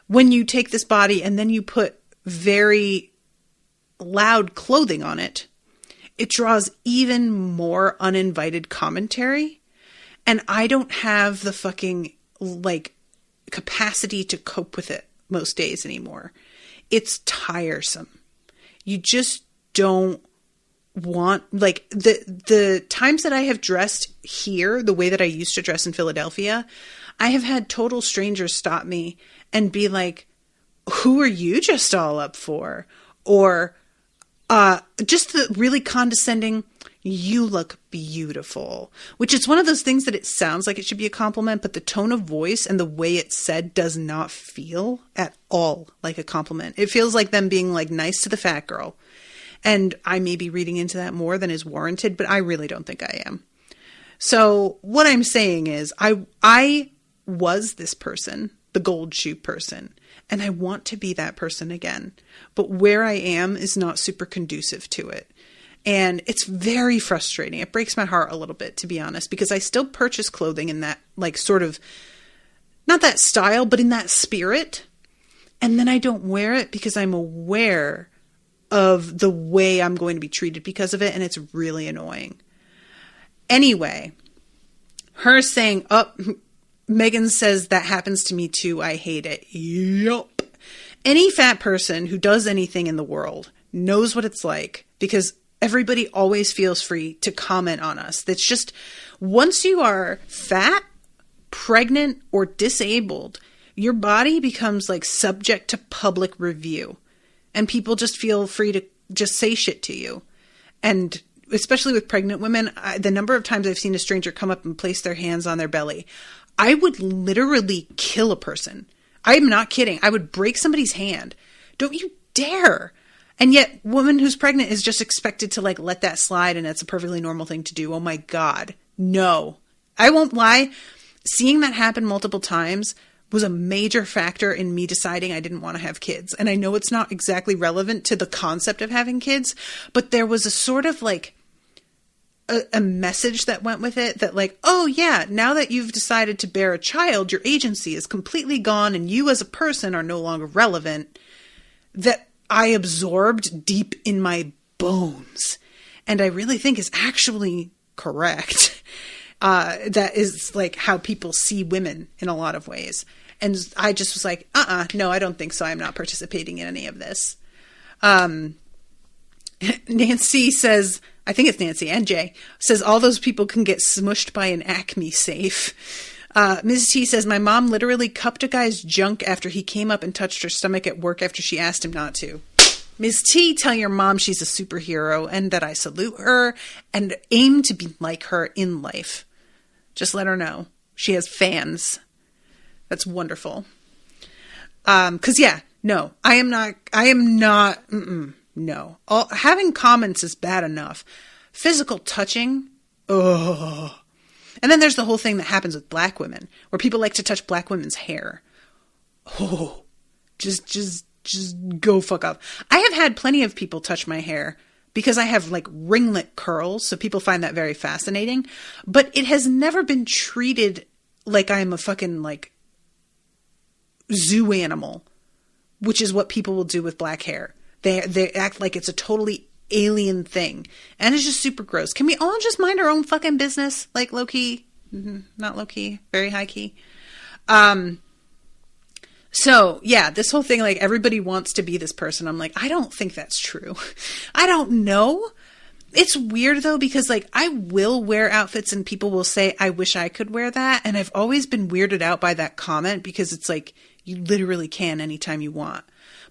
When you take this body and then you put very loud clothing on it, it draws even more uninvited commentary. And I don't have the fucking, capacity to cope with it most days anymore. It's tiresome. You just don't want, the times that I have dressed here, the way that I used to dress in Philadelphia, I have had total strangers stop me and be like, who are you just all up for? Or just the really condescending, you look beautiful, which is one of those things that it sounds like it should be a compliment, but the tone of voice and the way it's said does not feel at all like a compliment. It feels like them being like nice to the fat girl. And I may be reading into that more than is warranted, but I really don't think I am. So what I'm saying is I was this person, the gold shoe person, and I want to be that person again. But where I am is not super conducive to it. And it's very frustrating. It breaks my heart a little bit, to be honest, because I still purchase clothing in that, sort of, not that style, but in that spirit. And then I don't wear it because I'm aware of the way I'm going to be treated because of it. And it's really annoying. Anyway, her saying, Megan says that happens to me too. I hate it. Yup. Any fat person who does anything in the world knows what it's like because everybody always feels free to comment on us. That's just, once you are fat, pregnant, or disabled, your body becomes subject to public review. And people just feel free to just say shit to you. And especially with pregnant women, the number of times I've seen a stranger come up and place their hands on their belly, I would literally kill a person. I'm not kidding. I would break somebody's hand. Don't you dare. And yet, woman who's pregnant is just expected to let that slide, and it's a perfectly normal thing to do. Oh my God. No. I won't lie. Seeing that happen multiple times was a major factor in me deciding I didn't want to have kids. And I know it's not exactly relevant to the concept of having kids, but there was a sort of a message that went with it that oh yeah, now that you've decided to bear a child, your agency is completely gone and you as a person are no longer relevant. That I absorbed deep in my bones. And I really think is actually correct. That is how people see women in a lot of ways. And I just was no, I don't think so. I'm not participating in any of this. Nancy says, I think it's Nancy and Jay, says all those people can get smushed by an Acme safe. Ms. T says, my mom literally cupped a guy's junk after he came up and touched her stomach at work after she asked him not to. Ms. T, tell your mom she's a superhero and that I salute her and aim to be like her in life. Just let her know. She has fans. That's wonderful. No, I am not, no. Having comments is bad enough. Physical touching, ugh. And then there's the whole thing that happens with black women, where people like to touch black women's hair. Oh, just go fuck off. I have had plenty of people touch my hair because I have ringlet curls, so people find that very fascinating. But it has never been treated like I'm a fucking zoo animal, which is what people will do with black hair. They act like it's a totally alien thing. And it's just super gross. Can we all just mind our own fucking business? Low key, not low key, very high key. So, yeah, this whole thing, like, everybody wants to be this person. I'm like, I don't think that's true. I don't know. It's weird, though, because, like, I will wear outfits and people will say, I wish I could wear that. And I've always been weirded out by that comment because it's like, you literally can anytime you want.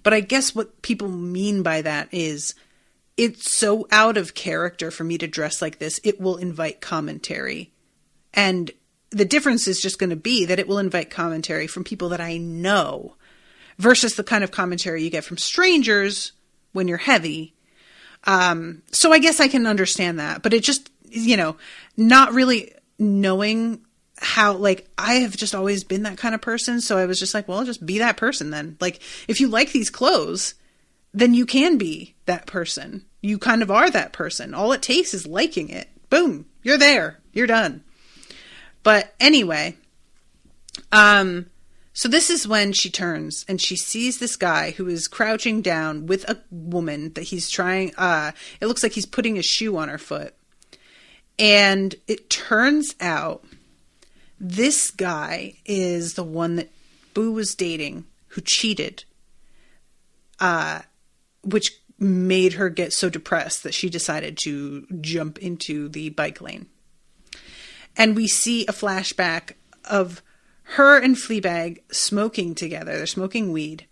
But I guess what people mean by that is it's so out of character for me to dress like this, it will invite commentary. And the difference is just going to be that it will invite commentary from people that I know versus the kind of commentary you get from strangers when you're heavy. So I guess I can understand that, but it just, you know, not really knowing how, like, I have just always been that kind of person. So I was just like, well, I'll just be that person then. Like, if you like these clothes, then you can be that person. You kind of are that person. All it takes is liking it. Boom. You're there. You're done. But anyway, so this is when she turns and she sees this guy who is crouching down with a woman that he's trying, it looks like he's putting a shoe on her foot. And it turns out this guy is the one that Boo was dating who cheated, which made her get so depressed that she decided to jump into the bike lane. And we see a flashback of her and Fleabag smoking together. They're smoking weed.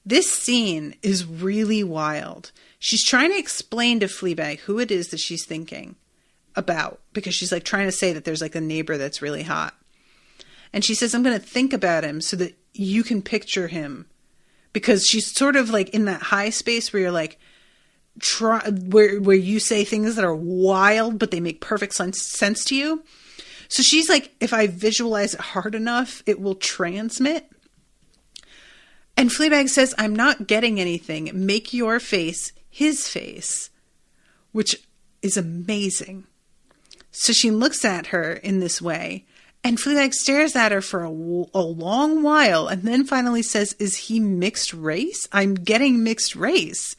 This scene is really wild. She's trying to explain to Fleabag who it is that she's thinking about, because she's like trying to say that there's like a neighbor that's really hot. And she says, I'm going to think about him so that you can picture him. Because she's sort of like in that high space where you're like, where you say things that are wild, but they make perfect sense to you. So she's like, if I visualize it hard enough, it will transmit. And Fleabag says, I'm not getting anything. Make your face his face, which is amazing. So she looks at her in this way, and Fleabag stares at her for a long while, and then finally says, is he mixed race? I'm getting mixed race.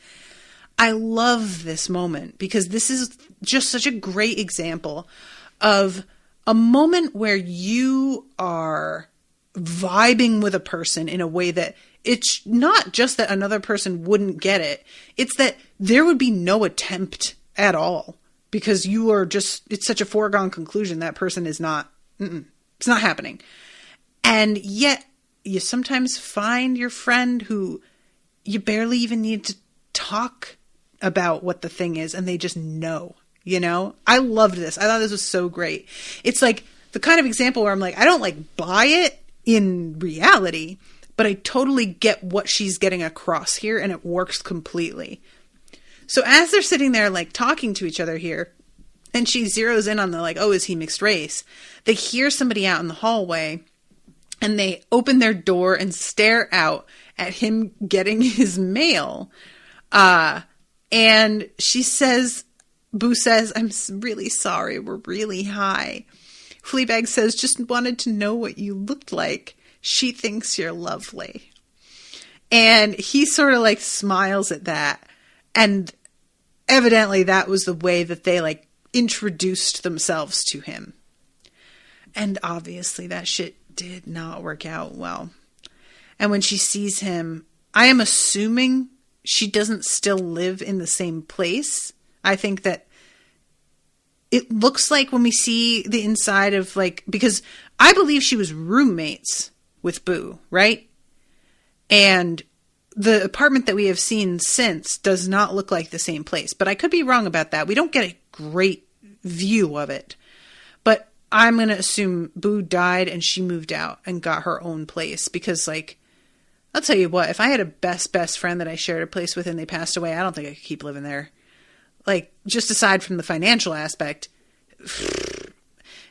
I love this moment because this is just such a great example of a moment where you are vibing with a person in a way that it's not just that another person wouldn't get it. It's that there would be no attempt at all because you are just, it's such a foregone conclusion that person is not, it's not happening. And yet you sometimes find your friend who you barely even need to talk about what the thing is and they just know. You know, I loved this. I thought this was so great. It's like the kind of example where I'm like, I don't like buy it in reality, but I totally get what she's getting across here and it works completely. So as they're sitting there like talking to each other here and she zeroes in on the like, oh, is he mixed race? They hear somebody out in the hallway and they open their door and stare out at him getting his mail. And she says, Boo says, I'm really sorry. We're really high. Fleabag says, just wanted to know what you looked like. She thinks you're lovely. And he sort of like smiles at that. And evidently that was the way that they like introduced themselves to him. And obviously that shit did not work out well. And when she sees him, I am assuming she doesn't still live in the same place. I think that it looks like when we see the inside of like, because I believe she was roommates with Boo, right? And the apartment that we have seen since does not look like the same place, but I could be wrong about that. We don't get a great view of it, but I'm going to assume Boo died and she moved out and got her own place because like, I'll tell you what, if I had a best friend that I shared a place with and they passed away, I don't think I could keep living there. Like, just aside from the financial aspect,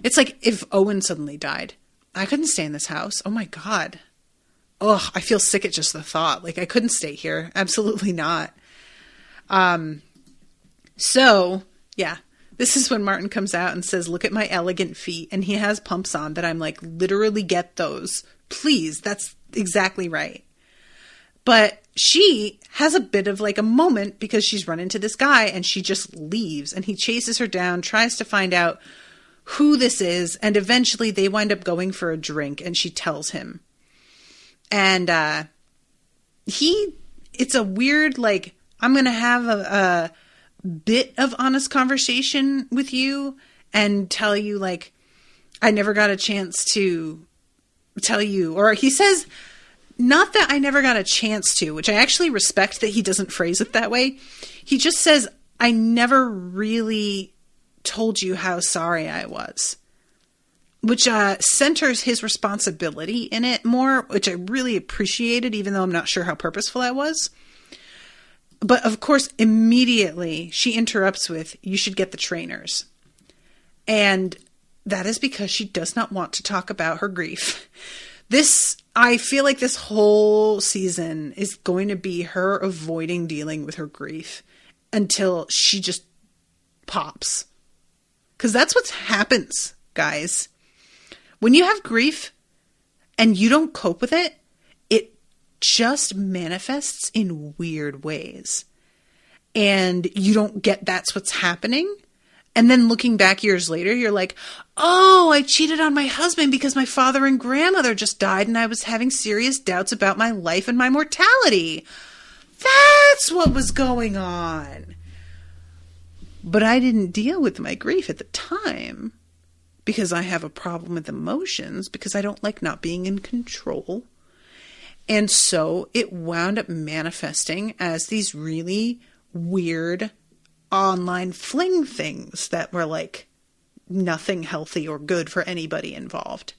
it's like if Owen suddenly died. I couldn't stay in this house. Oh my God. Oh, I feel sick at just the thought. Like, I couldn't stay here. Absolutely not. So, yeah. This is when Martin comes out and says, look at my elegant feet. And he has pumps on that I'm like, literally get those. Please. That's exactly right. But she has a bit of like a moment because she's run into this guy and she just leaves and he chases her down, tries to find out who this is. And eventually they wind up going for a drink and she tells him. And it's a weird, like, I'm going to have a bit of honest conversation with you and tell you, like, I never got a chance to tell you. Or he says, not that I never got a chance to, which I actually respect that he doesn't phrase it that way. He just says, I never really told you how sorry I was. Which centers his responsibility in it more, which I really appreciated, even though I'm not sure how purposeful I was. But of course, immediately she interrupts with, you should get the trainers. And that is because she does not want to talk about her grief. I feel like this whole season is going to be her avoiding dealing with her grief until she just pops. Because that's what happens, guys. When you have grief and you don't cope with it, it just manifests in weird ways. And you don't get that's what's happening. And then looking back years later, you're like, oh, I cheated on my husband because my father and grandmother just died and I was having serious doubts about my life and my mortality. That's what was going on. But I didn't deal with my grief at the time. Because I have a problem with emotions, because I don't like not being in control. And so it wound up manifesting as these really weird online fling things that were like nothing healthy or good for anybody involved.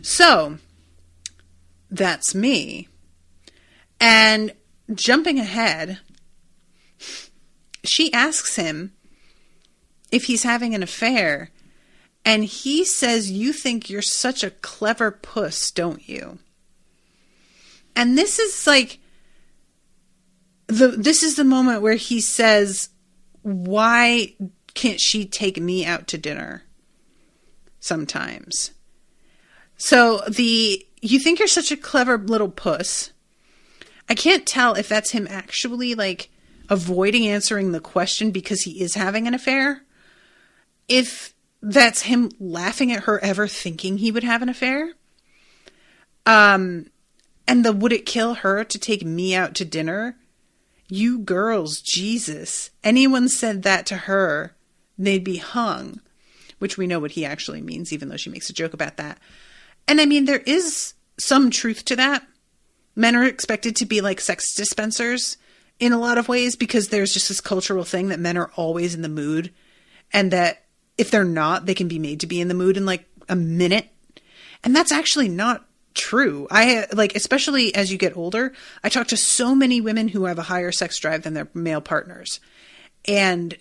So that's me. And jumping ahead, she asks him if he's having an affair. And he says, you think you're such a clever puss, don't you? And this is like, this is the moment where he says, why can't she take me out to dinner sometimes? So you think you're such a clever little puss. I can't tell if that's him actually like avoiding answering the question because he is having an affair. If that's him laughing at her ever thinking he would have an affair. And would it kill her to take me out to dinner? You girls, Jesus. Anyone said that to her, they'd be hung. Which we know what he actually means, even though she makes a joke about that. And I mean, there is some truth to that. Men are expected to be like sex dispensers in a lot of ways because there's just this cultural thing that men are always in the mood. And that if they're not, they can be made to be in the mood in like a minute. And that's actually not true. Especially as you get older, I talk to so many women who have a higher sex drive than their male partners. And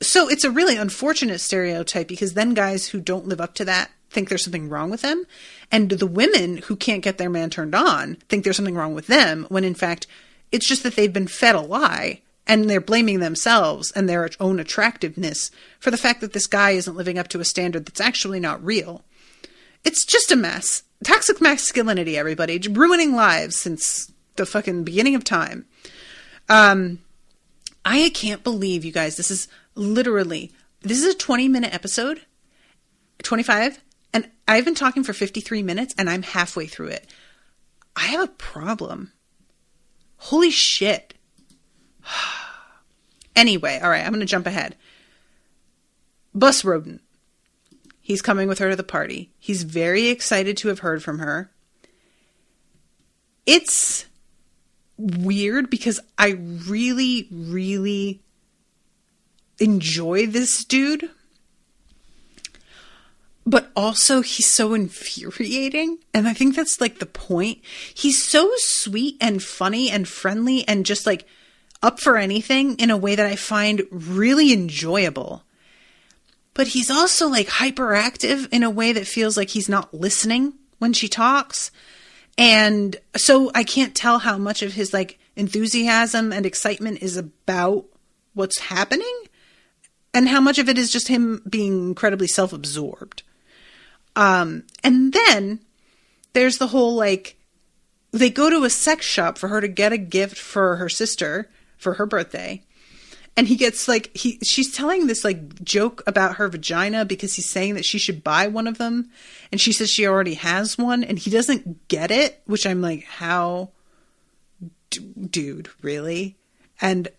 so it's a really unfortunate stereotype because then guys who don't live up to that think there's something wrong with them. And the women who can't get their man turned on think there's something wrong with them when in fact, it's just that they've been fed a lie. And they're blaming themselves and their own attractiveness for the fact that this guy isn't living up to a standard that's actually not real. It's just a mess. Toxic masculinity, everybody. Ruining lives since the fucking beginning of time. I can't believe, you guys, this is a 20-minute episode. 25. And I've been talking for 53 minutes and I'm halfway through it. I have a problem. Holy shit. Anyway, all right, I'm going to jump ahead. Bus rodent. He's coming with her to the party. He's very excited to have heard from her. It's weird because I really, really enjoy this dude. But also he's so infuriating. And I think that's like the point. He's so sweet and funny and friendly and just like up for anything in a way that I find really enjoyable. But he's also like hyperactive in a way that feels like he's not listening when she talks. And so I can't tell how much of his like enthusiasm and excitement is about what's happening and how much of it is just him being incredibly self-absorbed. And then there's the whole like, they go to a sex shop for her to get a gift for her sister for her birthday. And he gets like, she's telling this like joke about her vagina because he's saying that she should buy one of them. And she says she already has one and he doesn't get it, which I'm like, how, dude, really? And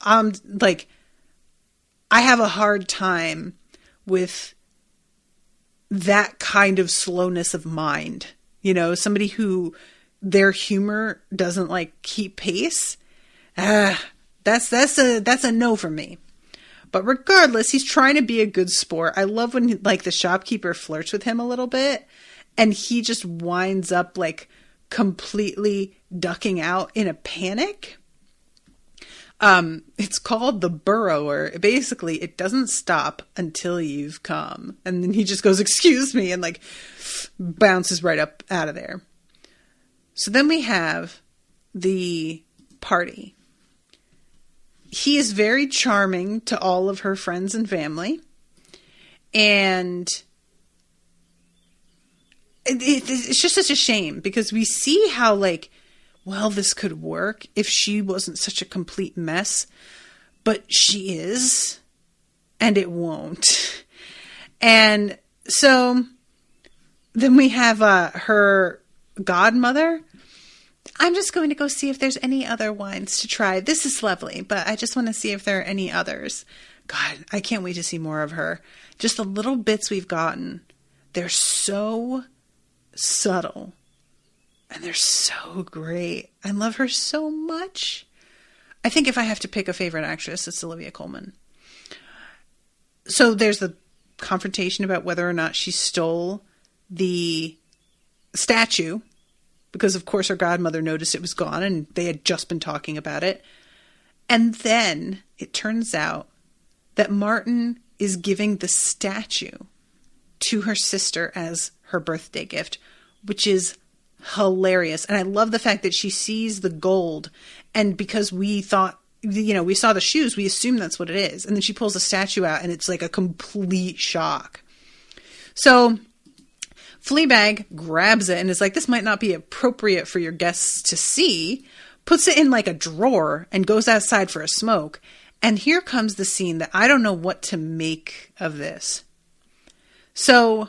I'm like, I have a hard time with that kind of slowness of mind. You know, somebody who their humor doesn't like keep pace. That's a no for me. But regardless, he's trying to be a good sport. I love when like the shopkeeper flirts with him a little bit and he just winds up like completely ducking out in a panic. It's called the burrower. Basically, it doesn't stop until you've come. And then he just goes, excuse me, and like bounces right up out of there. So then we have the party. He is very charming to all of her friends and family. And it's just such a shame because we see how like, well, this could work if she wasn't such a complete mess, but she is, and it won't. And so then we have her godmother. I'm just going to go see if there's any other wines to try. This is lovely, but I just want to see if there are any others. God, I can't wait to see more of her. Just the little bits we've gotten. They're so subtle. And they're so great. I love her so much. I think if I have to pick a favorite actress, it's Olivia Colman. So there's the confrontation about whether or not she stole the statue. Because, of course, her godmother noticed it was gone and they had just been talking about it. And then it turns out that Martin is giving the statue to her sister as her birthday gift, which is hilarious. And I love the fact that she sees the gold, and because we thought, you know, we saw the shoes, we assume that's what it is. And then she pulls the statue out and it's like a complete shock. So Fleabag grabs it and is like, this might not be appropriate for your guests to see, puts it in like a drawer and goes outside for a smoke. And here comes the scene that I don't know what to make of this. So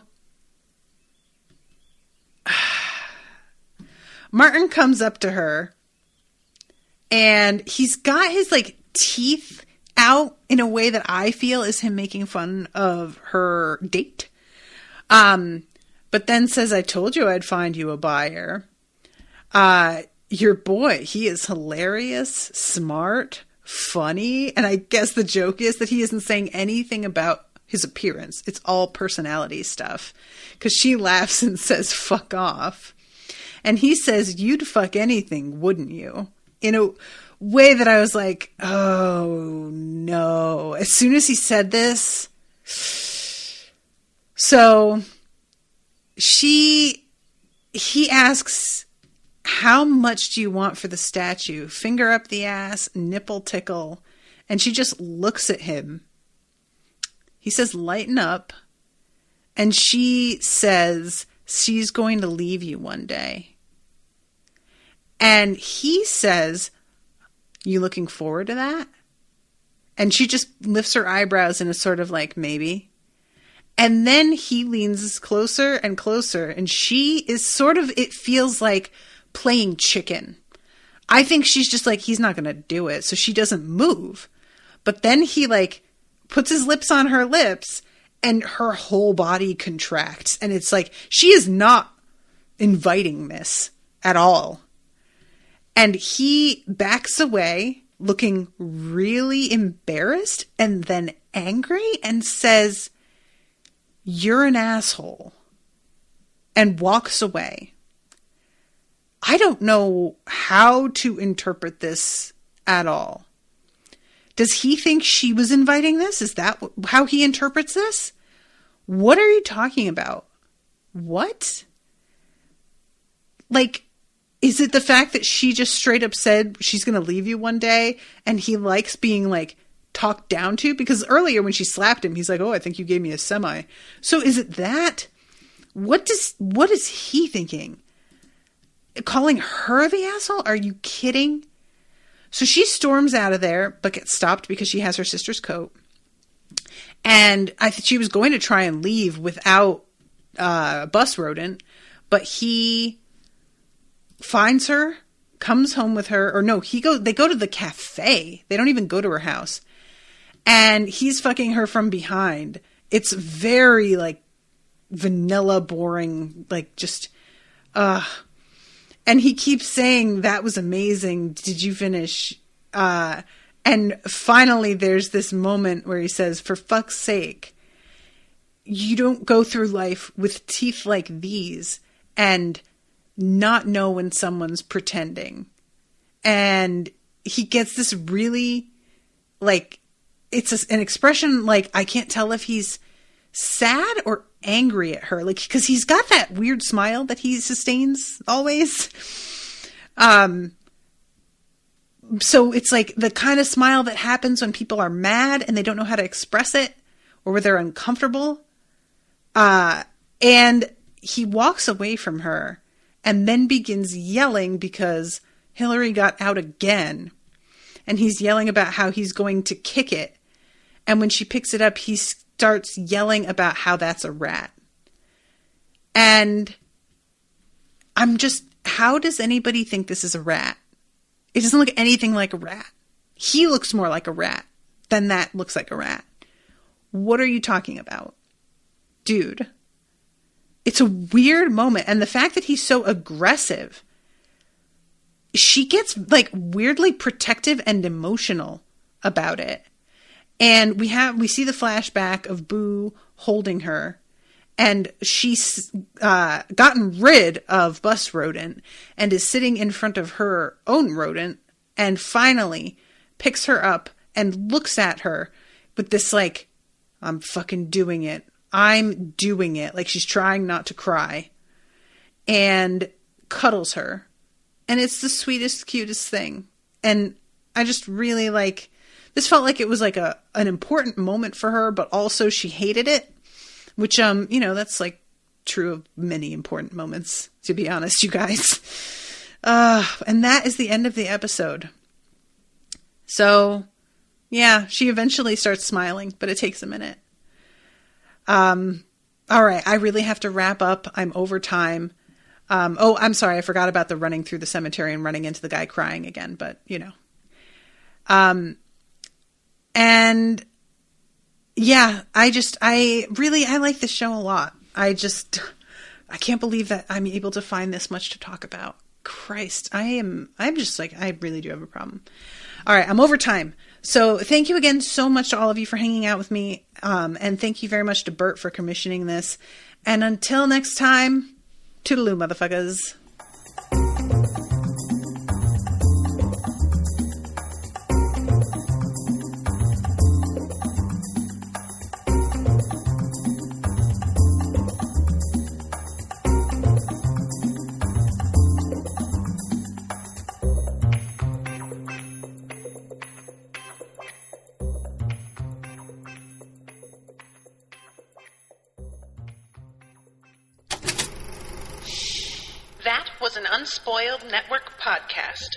Martin comes up to her and he's got his like teeth out in a way that I feel is him making fun of her date. But then says, I told you I'd find you a buyer. Your boy, he is hilarious, smart, funny. And I guess the joke is that he isn't saying anything about his appearance. It's all personality stuff. Because she laughs and says, fuck off. And he says, you'd fuck anything, wouldn't you? In a way that I was like, oh, no. As soon as he said this. So he asks, how much do you want for the statue? Finger up the ass, nipple tickle. And she just looks at him. He says, lighten up. And she says, she's going to leave you one day. And he says, you looking forward to that? And she just lifts her eyebrows and is sort of like, maybe. And then he leans closer and closer. And she is sort of, it feels like playing chicken. I think she's just like, he's not going to do it. So she doesn't move. But then he like puts his lips on her lips and her whole body contracts. And it's like, she is not inviting this at all. And he backs away looking really embarrassed and then angry and says, you're an asshole, and walks away. I don't know how to interpret this at all. Does he think she was inviting this? Is that how he interprets this? What are you talking about? What? Like, is it the fact that she just straight up said she's going to leave you one day and he likes being like talked down to? Because earlier when she slapped him, he's like, oh, I think you gave me a semi. So is it that? What is he thinking? Calling her the asshole? Are you kidding? So she storms out of there, but gets stopped because she has her sister's coat. And I think she was going to try and leave without bus rodent, but he finds her, comes home with her, or no, they go to the cafe. They don't even go to her house. And he's fucking her from behind. It's very, like, vanilla, boring, like, just, and he keeps saying, that was amazing. Did you finish? And finally there's this moment where he says, for fuck's sake, you don't go through life with teeth like these and not know when someone's pretending. And he gets this really, like, it's an expression, like, I can't tell if he's sad or angry at her, like, because he's got that weird smile that he sustains always. So it's like the kind of smile that happens when people are mad and they don't know how to express it, or where they're uncomfortable. And he walks away from her and then begins yelling because Hillary got out again. And he's yelling about how he's going to kick it. And when she picks it up, he starts yelling about how that's a rat. And I'm just, how does anybody think this is a rat? It doesn't look anything like a rat. He looks more like a rat than that looks like a rat. What are you talking about? Dude. It's a weird moment. And the fact that he's so aggressive, she gets, like, weirdly protective and emotional about it. And we see the flashback of Boo holding her, and she's gotten rid of bus rodent and is sitting in front of her own rodent, and finally picks her up and looks at her with this, like, I'm fucking doing it. I'm doing it. Like, she's trying not to cry, and cuddles her. And it's the sweetest, cutest thing. And I just really, like, this felt like it was like an important moment for her, but also she hated it, which, that's like true of many important moments, to be honest, you guys. And that is the end of the episode. So yeah, she eventually starts smiling, but it takes a minute. All right. I really have to wrap up. I'm over time. I'm sorry. I forgot about the running through the cemetery and running into the guy crying again, but and yeah, I like this show a lot. I can't believe that I'm able to find this much to talk about. Christ, I'm just like, I really do have a problem. All right. I'm over time. So thank you again so much to all of you for hanging out with me. And thank you very much to Bert for commissioning this. And until next time, toodaloo, motherfuckers. That was an Unspoiled Network podcast.